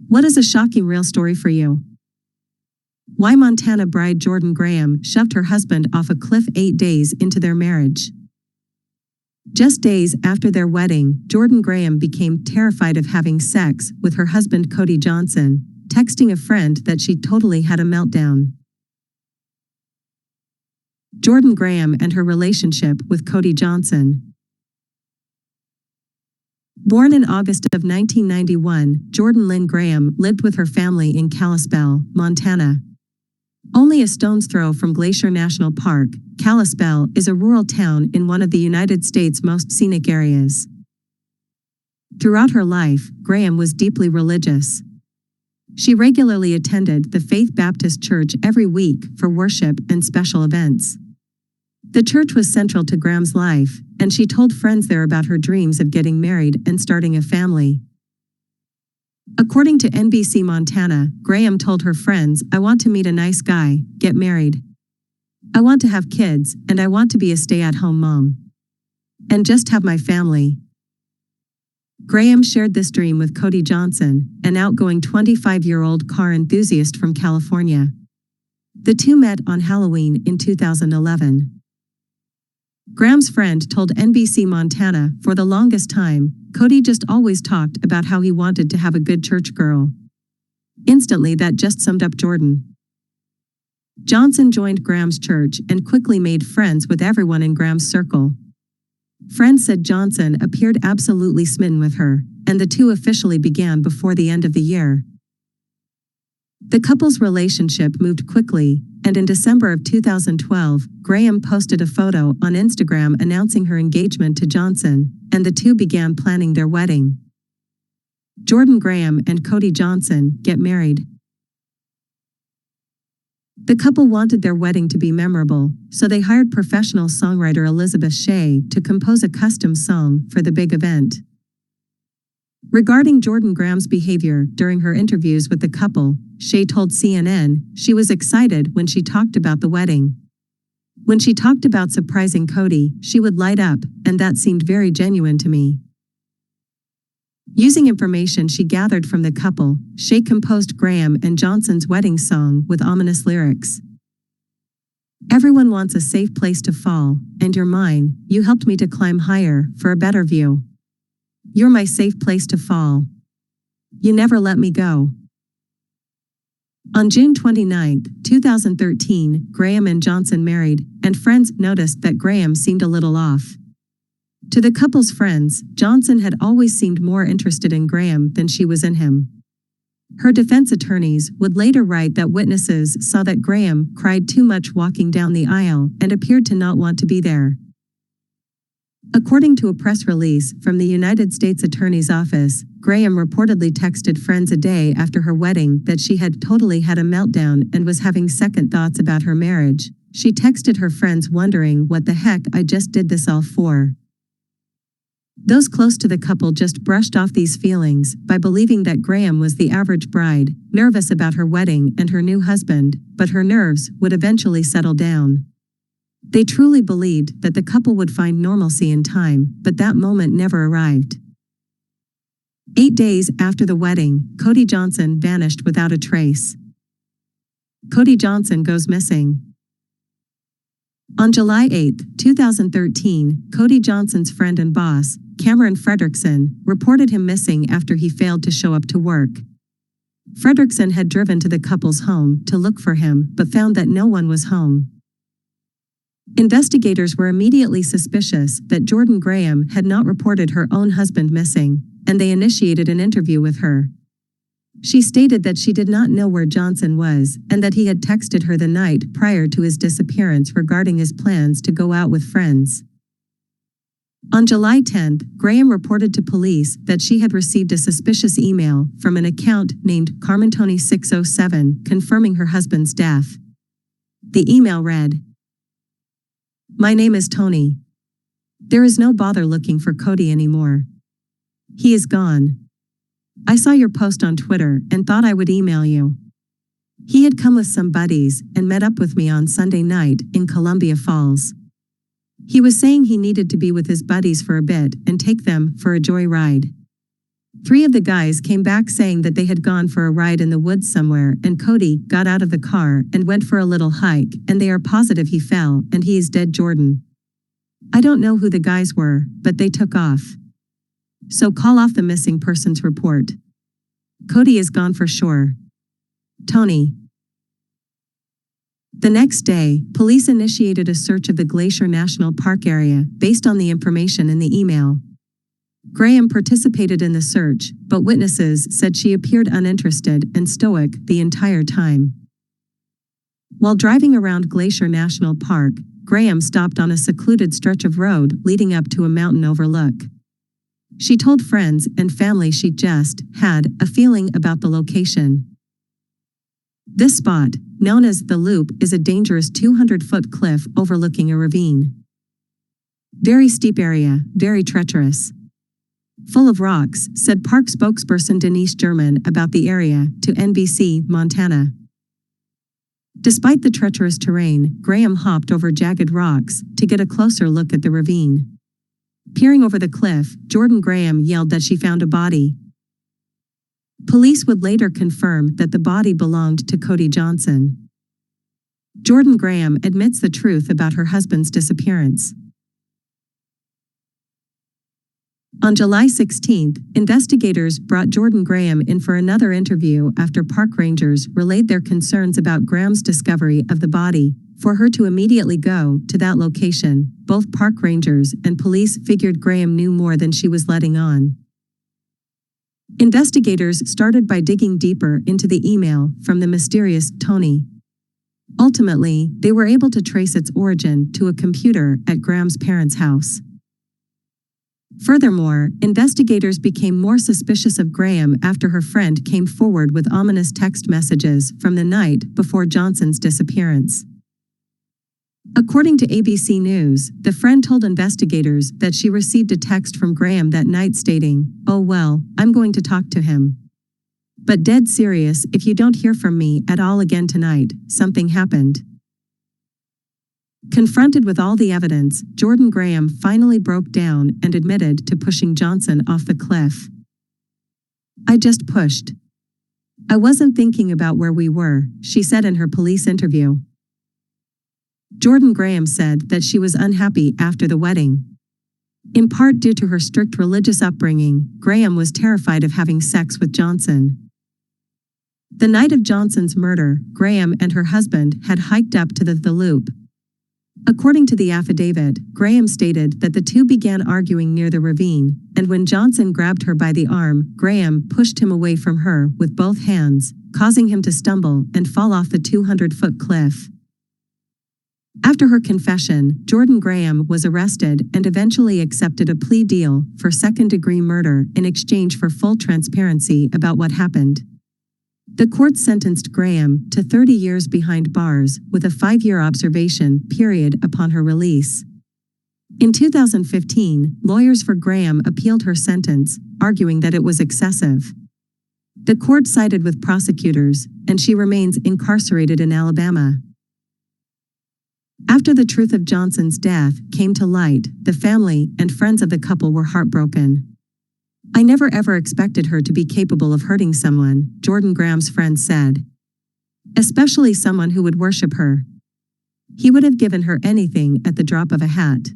What is a shocking real story for you? Why Montana bride Jordan Graham shoved her husband off a cliff 8 days into their marriage. Just days after their wedding, Jordan Graham became terrified of having sex with her husband Cody Johnson, texting a friend that she totally had a meltdown. Jordan Graham and her relationship with Cody Johnson. Born in August of 1991, Jordan Lynn Graham lived with her family in Kalispell, Montana. Only a stone's throw from Glacier National Park, Kalispell is a rural town in one of the United States' most scenic areas. Throughout her life, Graham was deeply religious. She regularly attended the Faith Baptist Church every week for worship and special events. The church was central to Graham's life, and she told friends there about her dreams of getting married and starting a family. According to NBC Montana, Graham told her friends, "I want to meet a nice guy, get married. I want to have kids, and I want to be a stay-at-home mom. And just have my family." Graham shared this dream with Cody Johnson, an outgoing 25-year-old car enthusiast from California. The two met on Halloween in 2011. Graham's friend told NBC Montana, "For the longest time, Cody just always talked about how he wanted to have a good church girl." Instantly, that just summed up Jordan. Johnson joined Graham's church and quickly made friends with everyone in Graham's circle. Friends said Johnson appeared absolutely smitten with her, and the two officially began before the end of the year. The couple's relationship moved quickly, and in December of 2012, Graham posted a photo on Instagram announcing her engagement to Johnson, and the two began planning their wedding. Jordan Graham and Cody Johnson get married. The couple wanted their wedding to be memorable, so they hired professional songwriter Elizabeth Shea to compose a custom song for the big event. Regarding Jordan Graham's behavior during her interviews with the couple, Shea told CNN she was excited when she talked about the wedding. "When she talked about surprising Cody, she would light up, and that seemed very genuine to me." Using information she gathered from the couple, Shea composed Graham and Johnson's wedding song with ominous lyrics. "Everyone wants a safe place to fall, and you're mine. You helped me to climb higher for a better view. You're my safe place to fall. You never let me go." On June 29, 2013, Graham and Johnson married, and friends noticed that Graham seemed a little off. To the couple's friends, Johnson had always seemed more interested in Graham than she was in him. Her defense attorneys would later write that witnesses saw that Graham cried too much walking down the aisle and appeared to not want to be there. According to a press release from the United States Attorney's Office, Graham reportedly texted friends a day after her wedding that she had totally had a meltdown and was having second thoughts about her marriage. She texted her friends wondering, "What the heck, I just did this all for?" Those close to the couple just brushed off these feelings by believing that Graham was the average bride, nervous about her wedding and her new husband, but her nerves would eventually settle down. They truly believed that the couple would find normalcy in time, but that moment never arrived. 8 days after the wedding, Cody Johnson vanished without a trace. Cody Johnson goes missing. On July 8, 2013, Cody Johnson's friend and boss, Cameron Fredrickson, reported him missing after he failed to show up to work. Fredrickson had driven to the couple's home to look for him but found that no one was home. Investigators were immediately suspicious that Jordan Graham had not reported her own husband missing, and they initiated an interview with her. She stated that she did not know where Johnson was and that he had texted her the night prior to his disappearance regarding his plans to go out with friends. On July 10, Graham reported to police that she had received a suspicious email from an account named CarmenTony607 confirming her husband's death. The email read, "My name is Tony. There is no bother looking for Cody anymore. He is gone. I saw your post on Twitter and thought I would email you. He had come with some buddies and met up with me on Sunday night in Columbia Falls. He was saying he needed to be with his buddies for a bit and take them for a joyride. 3 of the guys came back saying that they had gone for a ride in the woods somewhere and Cody got out of the car and went for a little hike and they are positive he fell and he is dead. Jordan. I don't know who the guys were, but they took off. So call off the missing persons report. Cody is gone for sure. Tony. The next day, police initiated a search of the Glacier National Park area based on the information in the email. Graham participated in the search, but witnesses said she appeared uninterested and stoic the entire time. While driving around Glacier National Park, Graham stopped on a secluded stretch of road leading up to a mountain overlook. She told friends and family she just had a feeling about the location. This spot, known as the Loop, is a dangerous 200-foot cliff overlooking a ravine. Very steep area, very treacherous. Full of rocks, said park spokesperson Denise German about the area to NBC Montana. Despite the treacherous terrain, Graham hopped over jagged rocks to get a closer look at the ravine. Peering over the cliff, Jordan Graham yelled that she found a body. Police would later confirm that the body belonged to Cody Johnson. Jordan Graham admits the truth about her husband's disappearance. On July 16, investigators brought Jordan Graham in for another interview after park rangers relayed their concerns about Graham's discovery of the body. For her to immediately go to that location, both park rangers and police figured Graham knew more than she was letting on. Investigators started by digging deeper into the email from the mysterious Tony. Ultimately, they were able to trace its origin to a computer at Graham's parents' house. Furthermore, investigators became more suspicious of Graham after her friend came forward with ominous text messages from the night before Johnson's disappearance. According to ABC News, the friend told investigators that she received a text from Graham that night stating, "Oh well, I'm going to talk to him. But dead serious, if you don't hear from me at all again tonight, something happened." Confronted with all the evidence, Jordan Graham finally broke down and admitted to pushing Johnson off the cliff. "I just pushed. I wasn't thinking about where we were," she said in her police interview. Jordan Graham said that she was unhappy after the wedding. In part due to her strict religious upbringing, Graham was terrified of having sex with Johnson. The night of Johnson's murder, Graham and her husband had hiked up to the Loop. According to the affidavit, Graham stated that the two began arguing near the ravine, and when Johnson grabbed her by the arm, Graham pushed him away from her with both hands, causing him to stumble and fall off the 200-foot cliff. After her confession, Jordan Graham was arrested and eventually accepted a plea deal for second-degree murder in exchange for full transparency about what happened. The court sentenced Graham to 30 years behind bars with a 5-year observation period upon her release. In 2015, lawyers for Graham appealed her sentence, arguing that it was excessive. The court sided with prosecutors, and she remains incarcerated in Alabama. After the truth of Johnson's death came to light, the family and friends of the couple were heartbroken. "I never ever expected her to be capable of hurting someone," Jordan Graham's friend said. "Especially someone who would worship her. He would have given her anything at the drop of a hat."